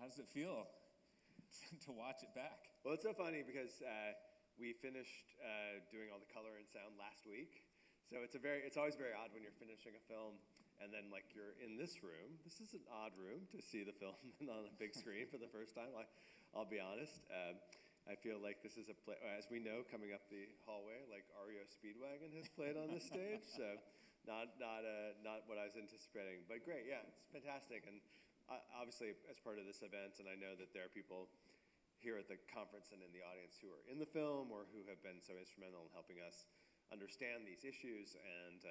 How does it feel to watch it back? Well, it's so funny because we finished doing all the color and sound last week. So it's always very odd when you're finishing a film and then like you're in this room. This is an odd room to see the film on a big screen for the first time. I'll be honest. I feel like this is a play, as we know, coming up the hallway, like REO Speedwagon has played on this stage. So not what I was anticipating, but great. Yeah, it's fantastic. And obviously, as part of this event, and I know that there are people here at the conference and in the audience who are in the film or who have been so instrumental in helping us understand these issues, and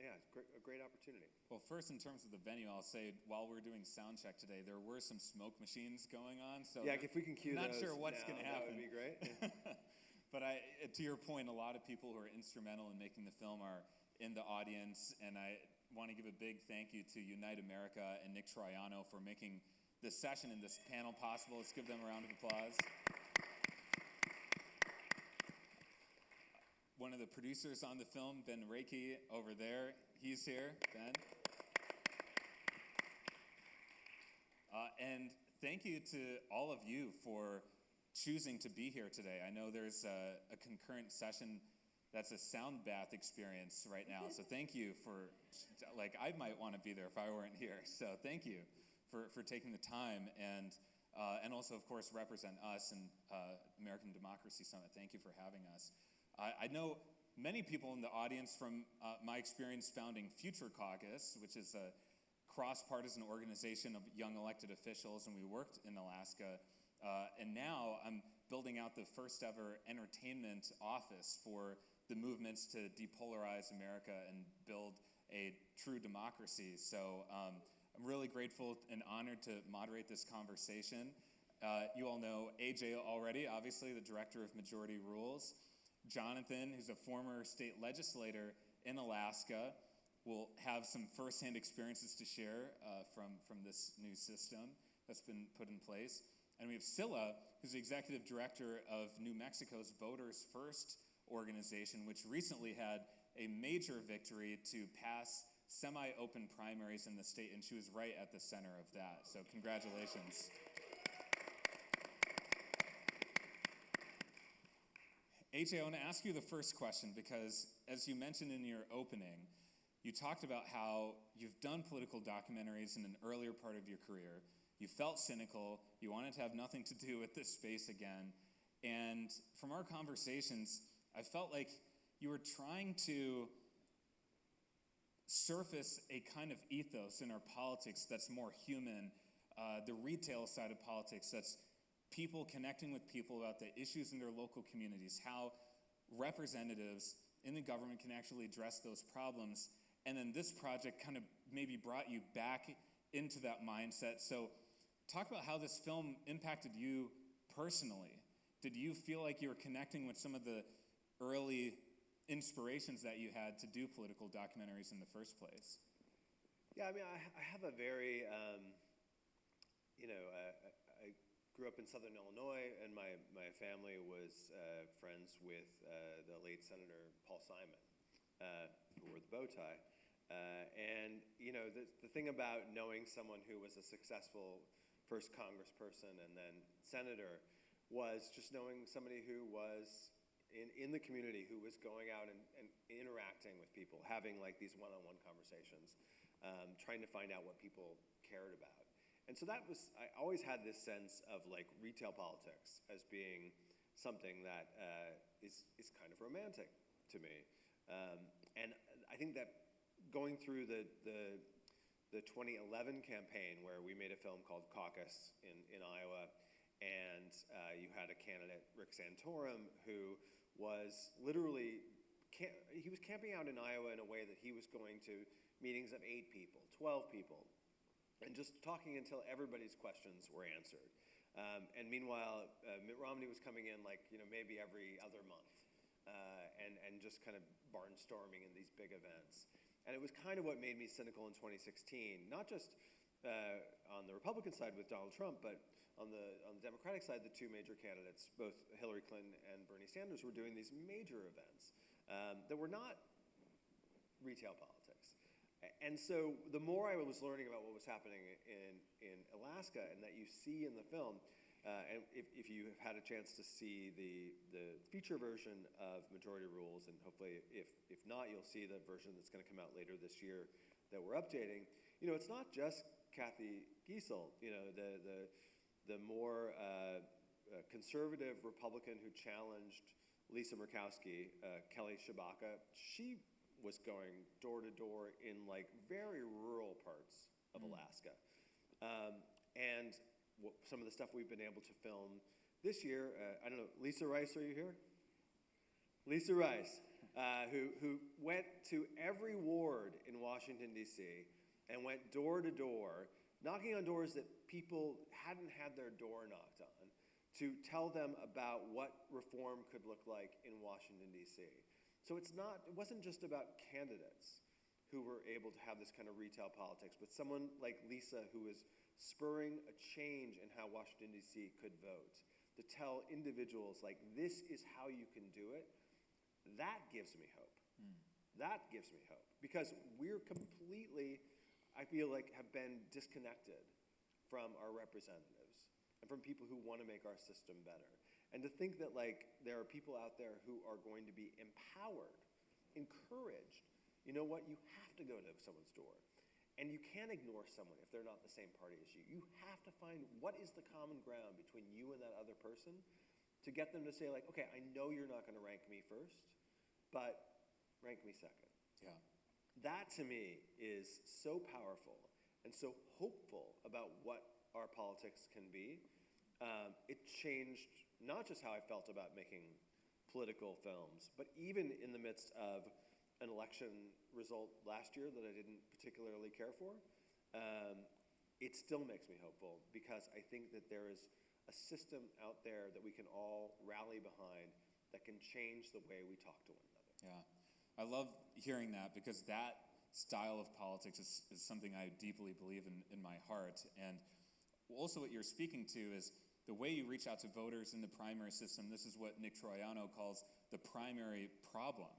yeah, it's a great opportunity. Well, first, in terms of the venue, I'll say while we're doing sound check today, there were some smoke machines going on. So yeah, if we can cue those, not sure what's going to happen. That would be great. Yeah. But to your point, a lot of people who are instrumental in making the film are in the audience, and I want to give a big thank you to Unite America and Nick Troiano for making this session and this panel possible. Let's give them a round of applause. One of the producers on the film, Ben Reiki, over there. He's here, Ben. And thank you to all of you for choosing to be here today. I know there's a concurrent session that's a sound bath experience right now. So thank you for, like, I might want to be there if I weren't here. So thank you for taking the time and also, of course, represent us and American Democracy Summit. Thank you for having us. I know many people in the audience from my experience founding Future Caucus, which is a cross-partisan organization of young elected officials, and we worked in Alaska. And now I'm building out the first ever entertainment office for the movements to depolarize America and build a true democracy. So I'm really grateful and honored to moderate this conversation. You all know AJ already, obviously, the director of Majority Rules. Jonathan, who's a former state legislator in Alaska, will have some firsthand experiences to share from this new system that's been put in place. And we have Sila, who's the executive director of New Mexico's Voters First organization, which recently had a major victory to pass semi-open primaries in the state, and she was right at the center of that. So congratulations. AJ, I want to ask you the first question because, as you mentioned in your opening, you talked about how you've done political documentaries in an earlier part of your career. You felt cynical. You wanted to have nothing to do with this space again. And from our conversations, I felt like you were trying to surface a kind of ethos in our politics that's more human, the retail side of politics that's people connecting with people about the issues in their local communities, how representatives in the government can actually address those problems. And then this project kind of maybe brought you back into that mindset. So talk about how this film impacted you personally. Did you feel like you were connecting with some of the early inspirations that you had to do political documentaries in the first place? Yeah, I mean, I have a very, I grew up in Southern Illinois, and my family was friends with the late Senator Paul Simon, who wore the bow tie. And, the thing about knowing someone who was a successful first congressperson and then senator was just knowing somebody who was in the community, who was going out and interacting with people, having like these one-on-one conversations, trying to find out what people cared about. And so I always had this sense of like retail politics as being something that is kind of romantic to me. And I think that going through the 2011 campaign, where we made a film called Caucus in Iowa, and you had a candidate, Rick Santorum, who was literally, he was camping out in Iowa in a way that he was going to meetings of 8 people, 12 people, and just talking until everybody's questions were answered. And meanwhile, Mitt Romney was coming in like, maybe every other month, and just kind of barnstorming in these big events. And it was kind of what made me cynical in 2016, not just on the Republican side with Donald Trump, but on the Democratic side, the 2 major candidates, both Hillary Clinton and Bernie Sanders, were doing these major events that were not retail politics. And so the more I was learning about what was happening in Alaska, and that you see in the film, and if you have had a chance to see the feature version of Majority Rules, and hopefully if not, you'll see the version that's going to come out later this year that we're updating. It's not just Kathy Giesel, the more conservative Republican who challenged Lisa Murkowski, Kelly Shabaka. She was going door to door in like very rural parts of Alaska. And some of the stuff we've been able to film this year, I don't know, Lisa Rice, are you here? Lisa Rice, who went to every ward in Washington, D.C., and went door to door, knocking on doors that people hadn't had their door knocked on, to tell them about what reform could look like in Washington, D.C. So it wasn't just about candidates who were able to have this kind of retail politics, but someone like Lisa who was spurring a change in how Washington, D.C. could vote, to tell individuals like, this is how you can do it. That gives me hope. That gives me hope. Because we're completely, I feel like, have been disconnected from our representatives and from people who want to make our system better. And to think that like there are people out there who are going to be empowered, encouraged. You know what? You have to go to someone's door. And you can't ignore someone if they're not the same party as you. You have to find what is the common ground between you and that other person to get them to say like, okay, I know you're not going to rank me first, but rank me second. Yeah. That to me is so powerful and so hopeful about what our politics can be. It changed not just how I felt about making political films, but even in the midst of an election result last year that I didn't particularly care for, it still makes me hopeful because I think that there is a system out there that we can all rally behind that can change the way we talk to one another. Yeah, I love hearing that because that style of politics is something I deeply believe in my heart. And also what you're speaking to is the way you reach out to voters in the primary system. This is what Nick Troiano calls the primary problem.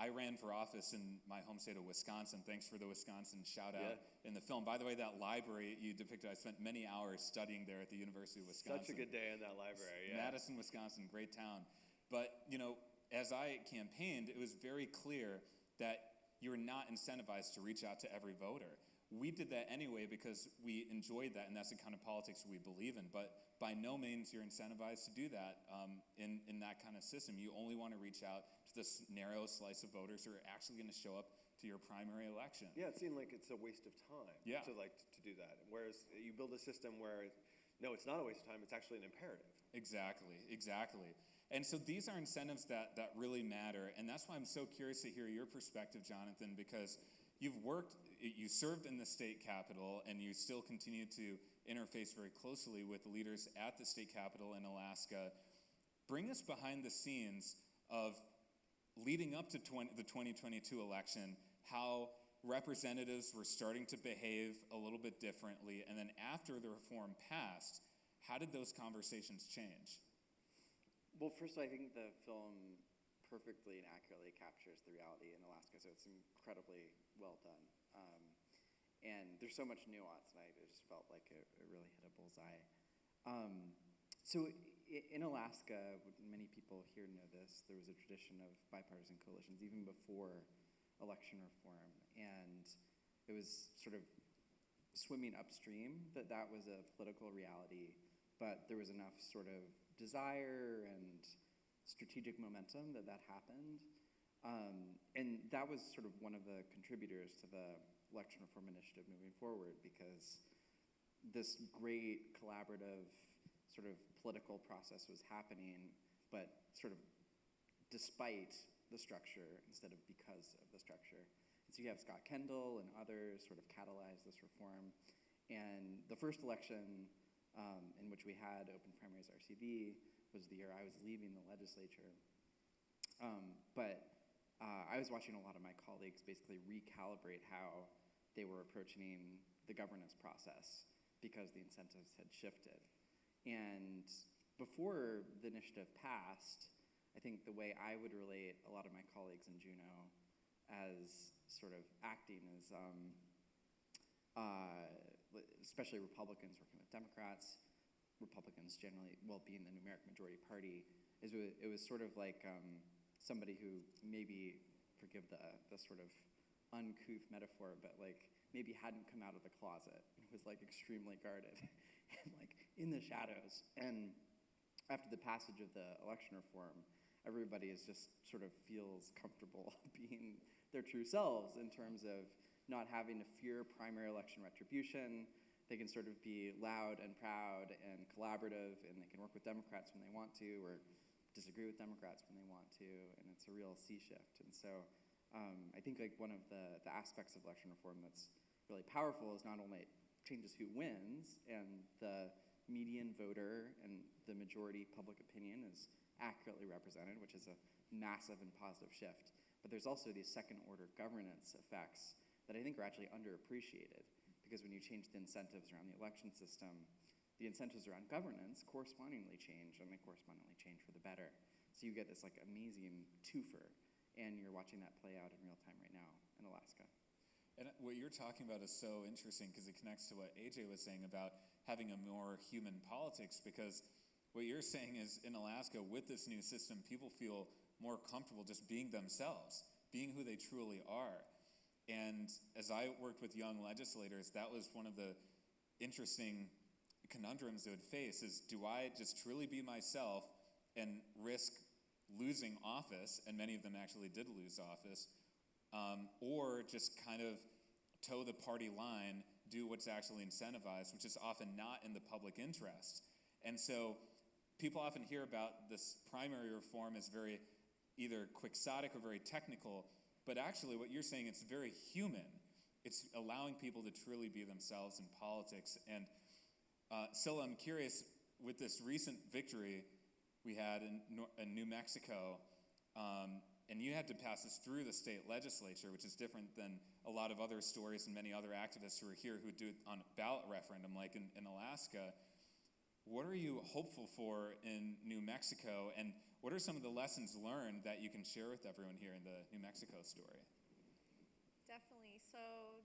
I ran for office in my home state of Wisconsin. Thanks for the Wisconsin shout out in the film. By the way, that library you depicted, I spent many hours studying there at the University of Wisconsin. Such a good day in that library, yeah. Madison, Wisconsin, great town. But, as I campaigned, it was very clear that you're not incentivized to reach out to every voter. We did that anyway because we enjoyed that, and that's the kind of politics we believe in. But by no means you're incentivized to do that in that kind of system. You only want to reach out to this narrow slice of voters who are actually going to show up to your primary election. Yeah, it seemed like it's a waste of time to do that. Whereas you build a system where, no, it's not a waste of time, it's actually an imperative. Exactly. And so these are incentives that really matter, and that's why I'm so curious to hear your perspective, Jonathan, because you served in the state capitol, and you still continue to interface very closely with leaders at the state capitol in Alaska. Bring us behind the scenes of leading up to the 2022 election, how representatives were starting to behave a little bit differently, and then after the reform passed, how did those conversations change? Well, first, I think the film perfectly and accurately captures the reality in Alaska, so it's incredibly well done. And there's so much nuance, and I just felt like it really hit a bullseye. So in Alaska, many people here know this, there was a tradition of bipartisan coalitions even before election reform, and it was sort of swimming upstream that was a political reality, but there was enough sort of desire and strategic momentum that happened. And that was sort of one of the contributors to the election reform initiative moving forward, because this great collaborative sort of political process was happening, but sort of despite the structure instead of because of the structure. And so you have Scott Kendall and others sort of catalyze this reform. And the first election in which we had open primaries RCV was the year I was leaving the legislature. But I was watching a lot of my colleagues basically recalibrate how they were approaching the governance process because the incentives had shifted. And before the initiative passed, I think the way I would relate a lot of my colleagues in Juneau as sort of acting as, especially Republicans working with Democrats, Republicans generally, well, being the numeric majority party, it was sort of like somebody who maybe, forgive the sort of uncouth metaphor, but like maybe hadn't come out of the closet. It was like extremely guarded and like in the shadows. And after the passage of the election reform, everybody is just sort of feels comfortable being their true selves in terms of not having to fear primary election retribution. They can sort of be loud and proud and collaborative, and they can work with Democrats when they want to, or disagree with Democrats when they want to, and it's a real sea shift. And so I think like one of the aspects of election reform that's really powerful is not only it changes who wins, and the median voter and the majority public opinion is accurately represented, which is a massive and positive shift, but there's also these second-order governance effects that I think are actually underappreciated, because when you change the incentives around the election system, the incentives around governance correspondingly change, and they correspondingly change for the better. So you get this like amazing twofer, and you're watching that play out in real time right now in Alaska. And what you're talking about is so interesting because it connects to what AJ was saying about having a more human politics, because what you're saying is in Alaska with this new system, people feel more comfortable just being themselves, being who they truly are. And as I worked with young legislators, that was one of the interesting conundrums they would face is, do I just truly be myself and risk losing office, and many of them actually did lose office, or just kind of toe the party line, do what's actually incentivized, which is often not in the public interest. And so people often hear about this primary reform as very either quixotic or very technical, but actually what you're saying, it's very human. It's allowing people to truly be themselves in politics. And Sila, I'm curious, with this recent victory we had in New Mexico, and you had to pass this through the state legislature, which is different than a lot of other stories and many other activists who are here who do it on a ballot referendum like in Alaska. What are you hopeful for in New Mexico, and what are some of the lessons learned that you can share with everyone here in the New Mexico story? Definitely. So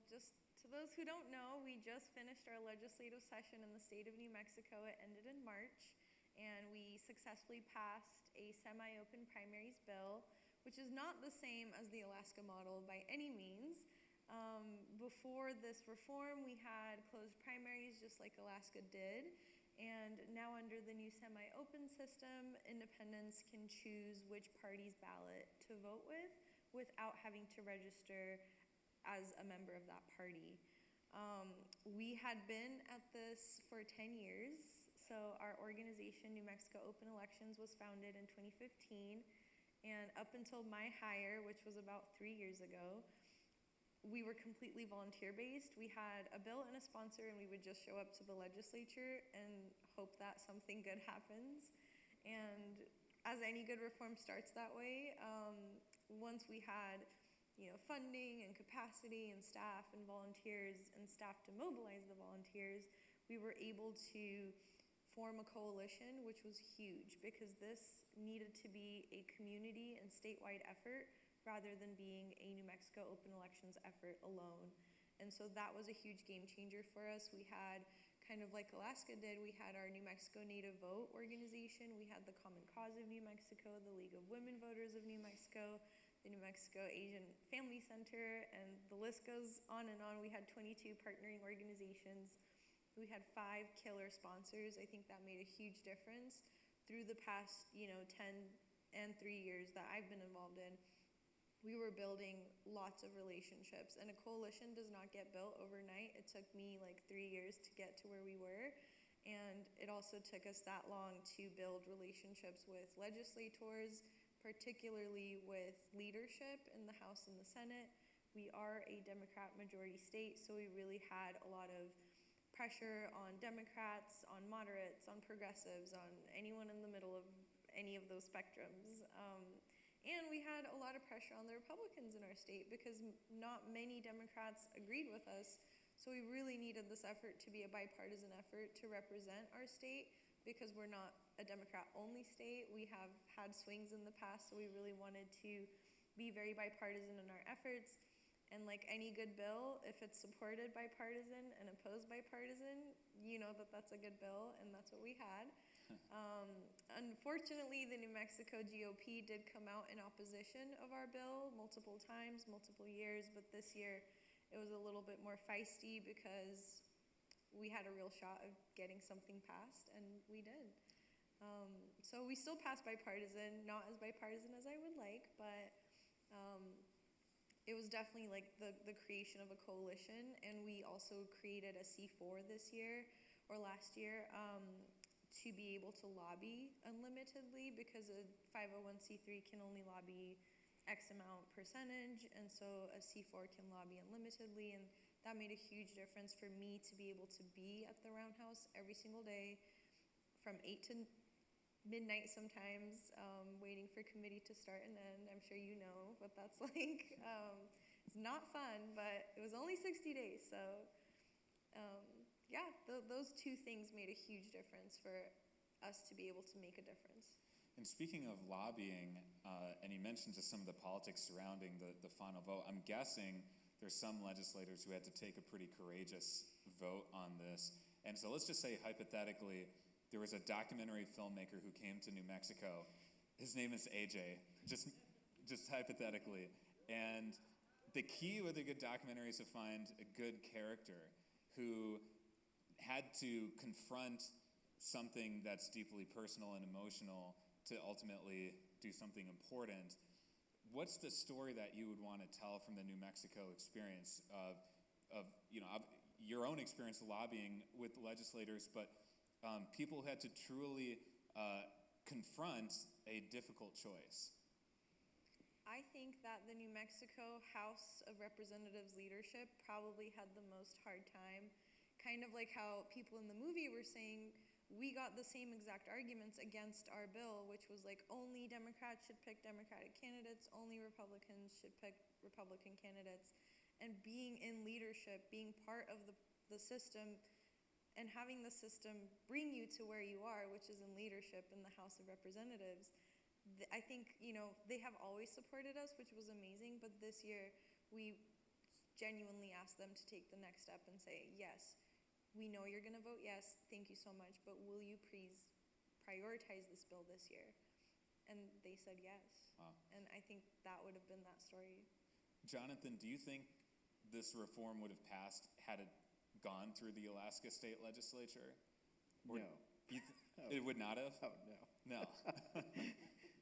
just to those who don't know, we just finished our legislative session in the state of New Mexico. It ended in March, and we successfully passed a semi-open primaries bill, which is not the same as the Alaska model by any means. Before this reform, we had closed primaries just like Alaska did, and now under the new semi-open system, independents can choose which party's ballot to vote with without having to register as a member of that party. We had been at this for 10 years. So our organization, New Mexico Open Elections, was founded in 2015. And up until my hire, which was about 3 years ago, we were completely volunteer-based. We had a bill and a sponsor, and we would just show up to the legislature and hope that something good happens. And as any good reform starts that way, once we had funding and capacity and staff and volunteers and staff to mobilize the volunteers, we were able to form a coalition, which was huge because this needed to be a community and statewide effort rather than being a New Mexico Open Elections effort alone. And so that was a huge game changer for us. We had, kind of like Alaska did, we had our New Mexico Native Vote organization, we had the Common Cause of New Mexico, the League of Women Voters of New Mexico, the New Mexico Asian Family Center, and the list goes on and on. We had 22 partnering organizations. We had 5 killer sponsors. I think that made a huge difference through the past, 10 and 3 years that I've been involved in. We were building lots of relationships, and a coalition does not get built overnight. It took me like 3 years to get to where we were, and it also took us that long to build relationships with legislators, particularly with leadership in the House and the Senate. We are a Democrat majority state, so we really had a lot of pressure on Democrats, on moderates, on progressives, on anyone in the middle of any of those spectrums. And we had a lot of pressure on the Republicans in our state because not many Democrats agreed with us. So we really needed this effort to be a bipartisan effort to represent our state because we're not a Democrat-only state. We have had swings in the past, so we really wanted to be very bipartisan in our efforts. And like any good bill, if it's supported bipartisan and opposed bipartisan, you know that that's a good bill, and that's what we had. Unfortunately, the New Mexico GOP did come out in opposition of our bill multiple times, multiple years, but this year it was a little bit more feisty because we had a real shot of getting something passed, and we did. So we still passed bipartisan, not as bipartisan as I would like, but it was definitely like the creation of a coalition, and we also created a C4 this year or last year to be able to lobby unlimitedly, because a 501c3 can only lobby X amount percentage, and so a C4 can lobby unlimitedly, and that made a huge difference for me to be able to be at the Roundhouse every single day from 8 to midnight sometimes, waiting for committee to start and end. I'm sure you know what that's like. It's not fun, but it was only 60 days, so yeah, those two things made a huge difference for us to be able to make a difference. And speaking of lobbying, and you mentioned just some of the politics surrounding the final vote, I'm guessing there's some legislators who had to take a pretty courageous vote on this. And so let's just say, hypothetically, there was a documentary filmmaker who came to New Mexico. His name is AJ, just hypothetically. And the key with a good documentary is to find a good character who had to confront something that's deeply personal and emotional to ultimately do something important. What's the story that you would want to tell from the New Mexico experience of your own experience lobbying with legislators, but people who had to truly confront a difficult choice? I think that the New Mexico House of Representatives leadership probably had the most hard time. Kind of like how people in the movie were saying, we got the same exact arguments against our bill, which was like only Democrats should pick Democratic candidates, only Republicans should pick Republican candidates. And being in leadership, being part of the system, and having the system bring you to where you are, which is in leadership in the House of Representatives, I think, they have always supported us, which was amazing, but this year we genuinely asked them to take the next step and say, yes, we know you're going to vote yes, thank you so much, but will you please prioritize this bill this year? And they said yes. Wow. And I think that would have been that story. Jonathan, do you think this reform would have passed had it gone through the Alaska State Legislature? Or No. It would not have? Oh, no. No.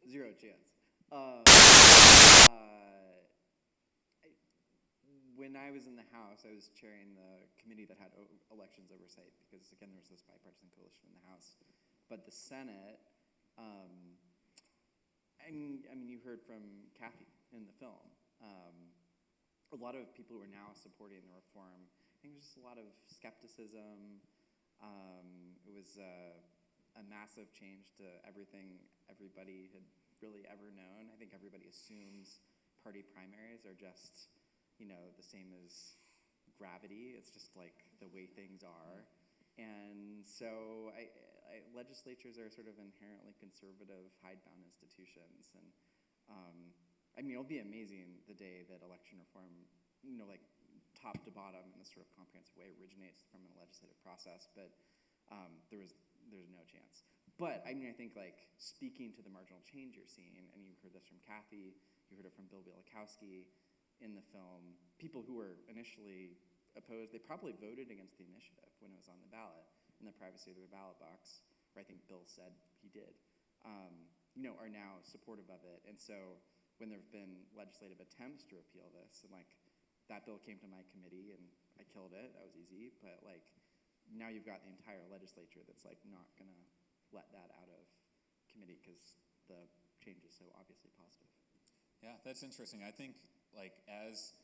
Zero chance. When I was in the House, I was chairing the committee that had elections oversight, because, again, there was this bipartisan coalition in the House. But the Senate, I mean, you heard from Kathy in the film. A lot of people who are now supporting the reform, I think there's just a lot of skepticism. It was a massive change to everything everybody had really ever known. I think everybody assumes party primaries are just, the same as gravity. It's just like the way things are. And so legislatures are sort of inherently conservative, hidebound institutions. And it'll be amazing the day that election reform, like top to bottom in this sort of comprehensive way originates from a legislative process. But there's no chance. But I think like speaking to the marginal change you're seeing, and you heard this from Kathy, you heard it from Bill Bielikowski in the film, people who were initially opposed, they probably voted against the initiative when it was on the ballot in the privacy of their ballot box, or I think Bill said he did, are now supportive of it. And so when there have been legislative attempts to repeal this, and like that bill came to my committee and I killed it, that was easy, but like now you've got the entire legislature that's like not gonna let that out of committee because the change is so obviously positive. Yeah, that's interesting. I think like as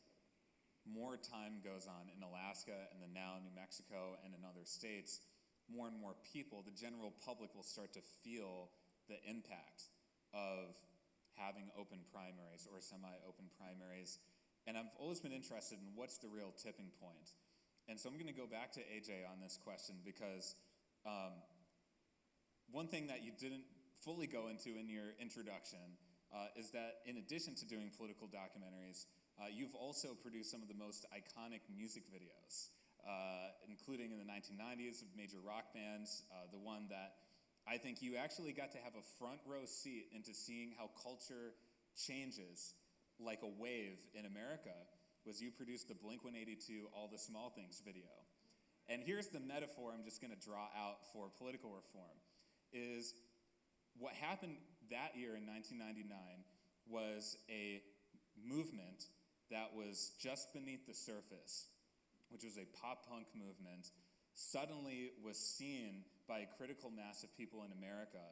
more time goes on in Alaska and then now New Mexico and in other states, more and more people, the general public, will start to feel the impact of having open primaries or semi-open primaries. And I've always been interested in what's the real tipping point. And so I'm going to go back to AJ on this question because one thing that you didn't fully go into in your introduction is that in addition to doing political documentaries, you've also produced some of the most iconic music videos, including in the 1990s of major rock bands. The one that I think you actually got to have a front row seat into seeing how culture changes like a wave in America was you produced the Blink-182 All the Small Things video. And here's the metaphor I'm just going to draw out for political reform, is what happened that year in 1999 was a movement that was just beneath the surface, which was a pop-punk movement, suddenly was seen by a critical mass of people in America.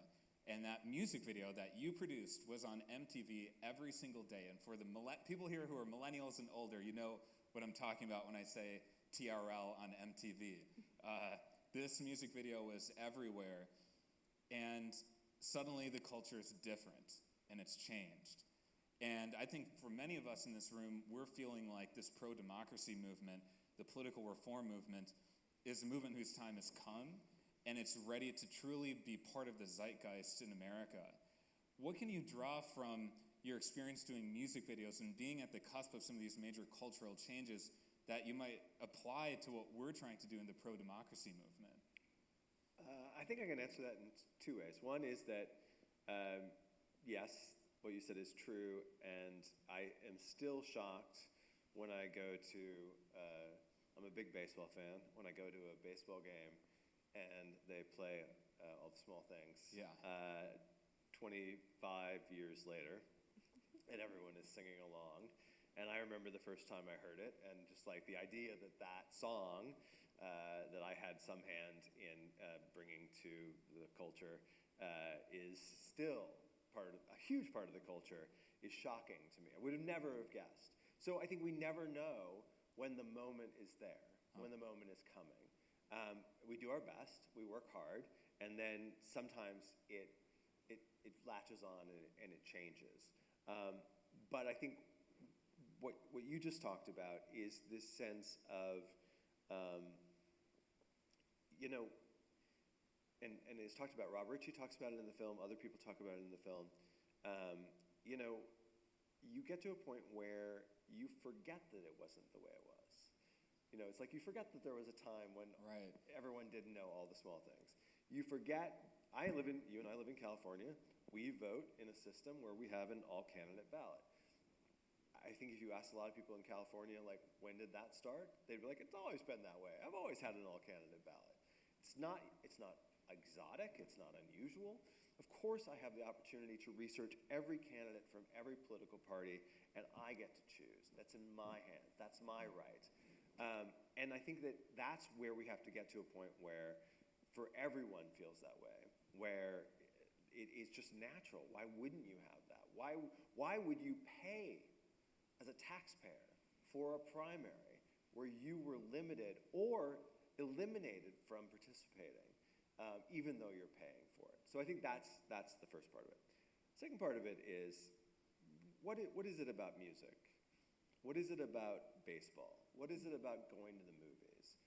And that music video that you produced was on MTV every single day. And for the people here who are millennials and older, you know what I'm talking about when I say TRL on MTV. This music video was everywhere. And suddenly the culture is different, and it's changed. And I think for many of us in this room, we're feeling like this pro-democracy movement, the political reform movement, is a movement whose time has come, and it's ready to truly be part of the zeitgeist in America. What can you draw from your experience doing music videos and being at the cusp of some of these major cultural changes that you might apply to what we're trying to do in the pro-democracy movement? I think I can answer that in two ways. One is that, yes, what you said is true, and I am still shocked when I go to, I'm a big baseball fan, when I go to a baseball game and they play All the Small Things. Yeah. 25 years later, and everyone is singing along. And I remember the first time I heard it, and just like the idea that that song that I had some hand in bringing to the culture is still a huge part of the culture is shocking to me. I would have never have guessed. So I think we never know when the moment is there, when the moment is coming. We do our best, we work hard, and then sometimes it latches on and it changes. But I think what you just talked about is this sense of, and it's talked about, Rob Ritchie talks about it in the film, other people talk about it in the film. You get to a point where you forget that it wasn't the way it was. It's like you forget that there was a time when everyone didn't know all the small things. You forget, you and I live in California. We vote in a system where we have an all-candidate ballot. I think if you ask a lot of people in California, like, when did that start? They'd be like, it's always been that way. I've always had an all-candidate ballot. It's not exotic, it's not unusual. Of course I have the opportunity to research every candidate from every political party, and I get to choose. That's in my hands, that's my right. And I think that that's where we have to get to a point where for everyone feels that way, where it's just natural. Why wouldn't you have that? Why would you pay as a taxpayer for a primary where you were limited or eliminated from participating, even though you're paying for it? So I think that's the first part of it. Second part of it is, what is it about music? What is it about baseball? What is it about going to the movies?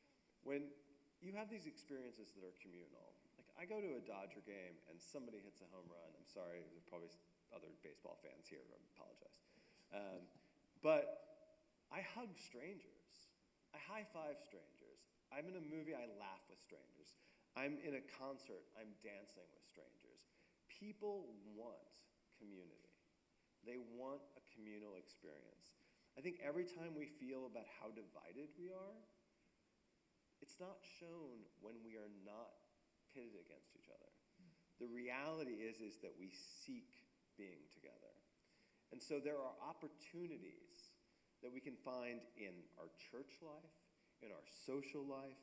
When you have these experiences that are communal, like I go to a Dodger game and somebody hits a home run. I'm sorry, there's probably other baseball fans here, I apologize. But I hug strangers. I high-five strangers. I'm in a movie, I laugh with strangers. I'm in a concert, I'm dancing with strangers. People want community. They want a communal experience. I think every time we feel about how divided we are, it's not shown when we are not pitted against each other. The reality is that we seek being together. And so there are opportunities that we can find in our church life, in our social life,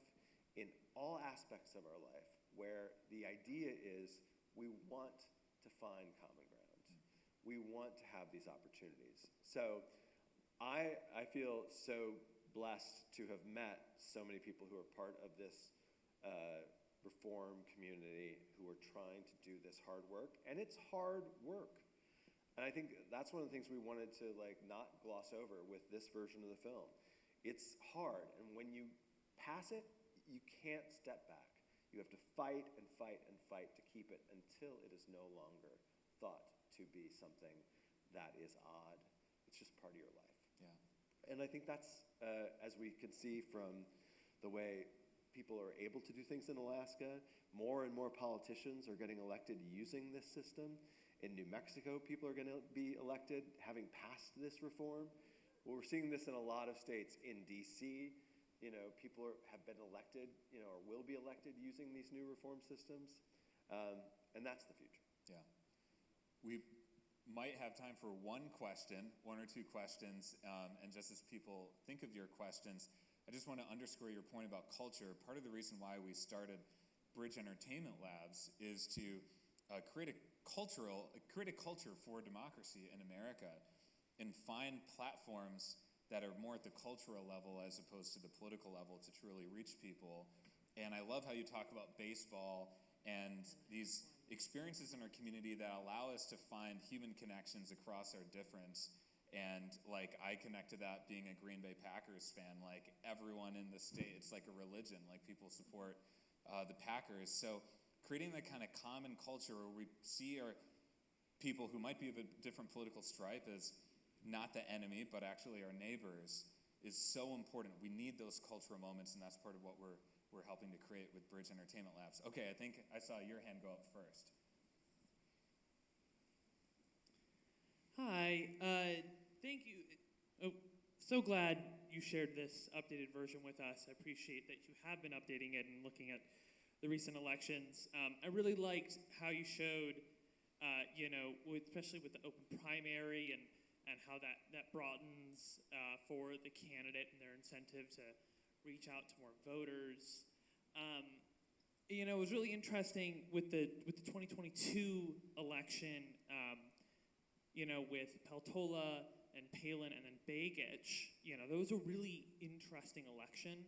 in all aspects of our life, where the idea is we want to find common ground. We want to have these opportunities. So I feel so blessed to have met so many people who are part of this reform community who are trying to do this hard work. And it's hard work. And I think that's one of the things we wanted to not gloss over with this version of the film. It's hard, and when you pass it, you can't step back. You have to fight and fight and fight to keep it until it is no longer thought to be something that is odd. It's just part of your life. Yeah. And I think that's, as we can see from the way people are able to do things in Alaska, more and more politicians are getting elected using this system. In New Mexico, people are going to be elected having passed this reform. Well, we're seeing this in a lot of states. In DC, people have been elected, or will be elected using these new reform systems. And that's the future. Yeah. We might have time for one or two questions, and just as people think of your questions, I just want to underscore your point about culture. Part of the reason why we started Bridge Entertainment Labs is to create a culture for democracy in America and find platforms that are more at the cultural level as opposed to the political level to truly reach people. And I love how you talk about baseball and these experiences in our community that allow us to find human connections across our difference. And like, I connect to that being a Green Bay Packers fan. Like, everyone in the state, it's like a religion. Like, people support the Packers. So creating that kind of common culture where we see our people who might be of a different political stripe as not the enemy, but actually our neighbors, is so important. We need those cultural moments, and that's part of what we're helping to create with Bridge Entertainment Labs. Okay, I think I saw your hand go up first. Hi, thank you. Oh, so glad you shared this updated version with us. I appreciate that you have been updating it and looking at the recent elections. I really liked how you showed, especially with the open primary and how that broadens for the candidate and their incentive to reach out to more voters. It was really interesting with the 2022 election, with Peltola and Palin and then Begich. That was a really interesting election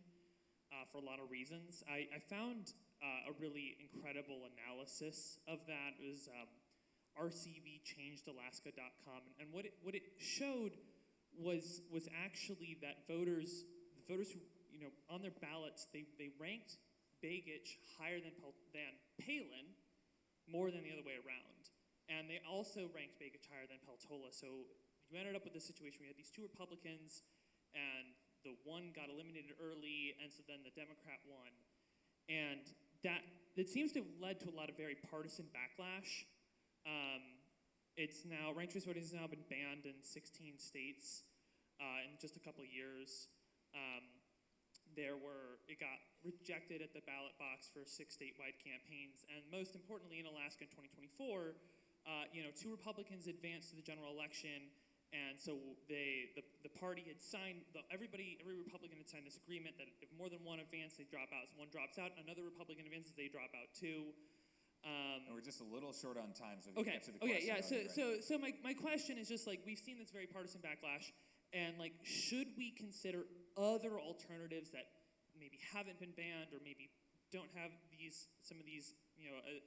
for a lot of reasons. I found a really incredible analysis of that. It was rcvchangedalaska.com, and what it showed was actually that the voters who on their ballots they ranked Begich higher than Palin more than the other way around, and they also ranked Begich higher than Peltola. So you ended up with this situation. We had these two Republicans, and the one got eliminated early, and so then the Democrat won, and that seems to have led to a lot of very partisan backlash. Ranked choice voting has now been banned in 16 states in just a couple of years. It got rejected at the ballot box for 6 statewide campaigns, and most importantly in Alaska in 2024, two Republicans advanced to the general election, and so the party had signed, every Republican had signed this agreement that if more than one advances, they drop out. So one drops out, another Republican advances, they drop out too. And we're just a little short on time, so if you Okay. get to the question. Okay. Yeah. that would be great. So my question is just like, we've seen this very partisan backlash, and like, should we consider other alternatives that maybe haven't been banned or maybe don't have some of these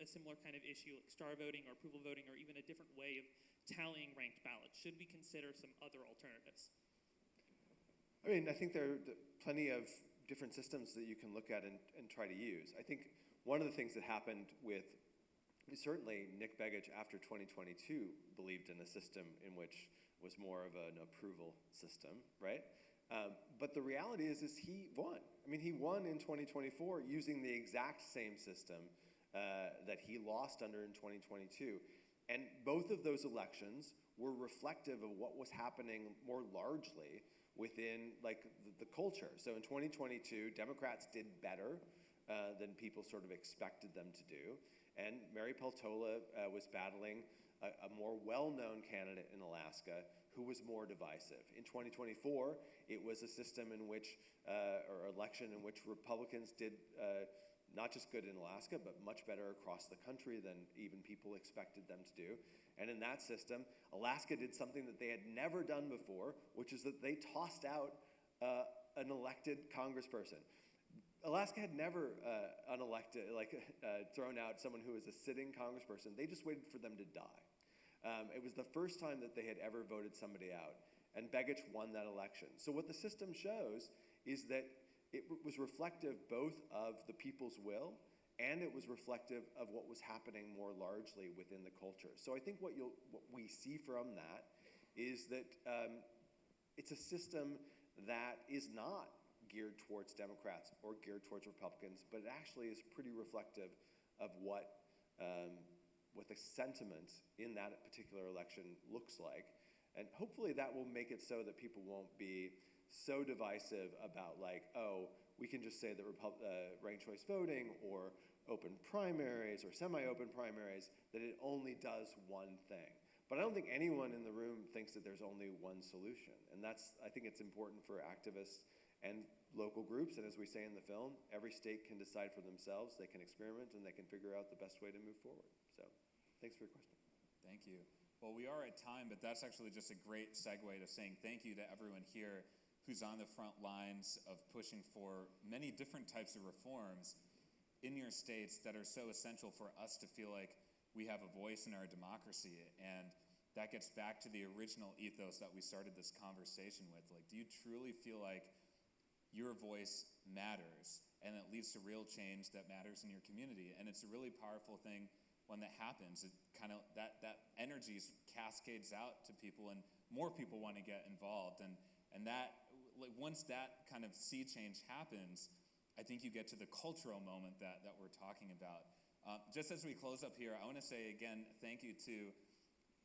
a similar kind of issue like star voting or approval voting or even a different way of tallying ranked ballots? Should we consider some other alternatives? I mean, I think there are plenty of different systems that you can look at and try to use. I think one of the things that happened with, certainly Nick Begich after 2022 believed in a system in which was more of an approval system, right? But the reality is he won. I mean, he won in 2024 using the exact same system that he lost under in 2022. And both of those elections were reflective of what was happening more largely within the culture. So in 2022, Democrats did better than people sort of expected them to do. And Mary Peltola was battling a more well-known candidate in Alaska who was more divisive. In 2024, it was a system in which, or election in which Republicans did not just good in Alaska, but much better across the country than even people expected them to do. And in that system, Alaska did something that they had never done before, which is that they tossed out an elected congressperson. Alaska had never thrown out someone who was a sitting congressperson. They just waited for them to die. It was the first time that they had ever voted somebody out, and Begich won that election. So what the system shows is that it was reflective both of the people's will and it was reflective of what was happening more largely within the culture. So I think what we see from that is that it's a system that is not geared towards Democrats or geared towards Republicans, but it actually is pretty reflective of what the sentiment in that particular election looks like. And hopefully that will make it so that people won't be so divisive about like, oh, we can just say that ranked choice voting or open primaries or semi-open primaries, that it only does one thing. But I don't think anyone in the room thinks that there's only one solution. And I think it's important for activists and local groups. And as we say in the film, every state can decide for themselves. They can experiment and they can figure out the best way to move forward. So thanks for your question. Thank you. Well, we are at time, but that's actually just a great segue to saying thank you to everyone here who's on the front lines of pushing for many different types of reforms in your states that are so essential for us to feel like we have a voice in our democracy. And that gets back to the original ethos that we started this conversation with. Like, do you truly feel like your voice matters and it leads to real change that matters in your community? And it's a really powerful thing when that happens. It kind of, that energy cascades out to people and more people want to get involved. And that, like, once that kind of sea change happens, I think you get to the cultural moment that we're talking about. Just as we close up here, I want to say again, thank you to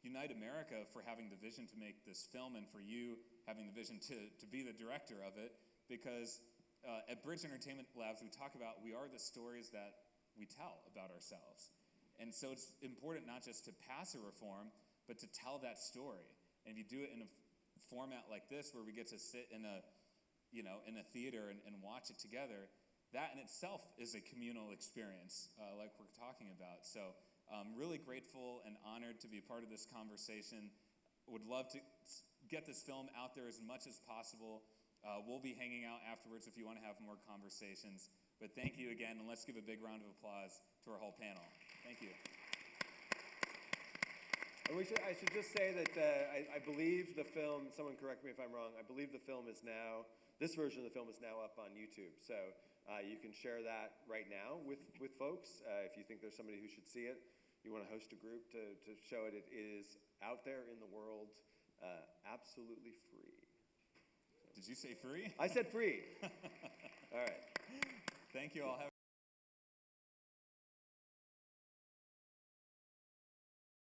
Unite America for having the vision to make this film and for you having the vision to be the director of it. Because at Bridge Entertainment Labs, we talk about we are the stories that we tell about ourselves. And so it's important not just to pass a reform, but to tell that story. And if you do it in a format like this, where we get to sit in a theater and watch it together, that in itself is a communal experience, like we're talking about. So really grateful and honored to be a part of this conversation. Would love to get this film out there as much as possible. We'll be hanging out afterwards if you want to have more conversations. But thank you again, and let's give a big round of applause to our whole panel. Thank you. And I should just say that I believe the film, someone correct me if I'm wrong, I believe the film is now, this version of the film is now up on YouTube. So you can share that right now with folks. If you think there's somebody who should see it, you want to host a group to show it. It is out there in the world, absolutely free. Did you say free? I said free. All right. Thank you all.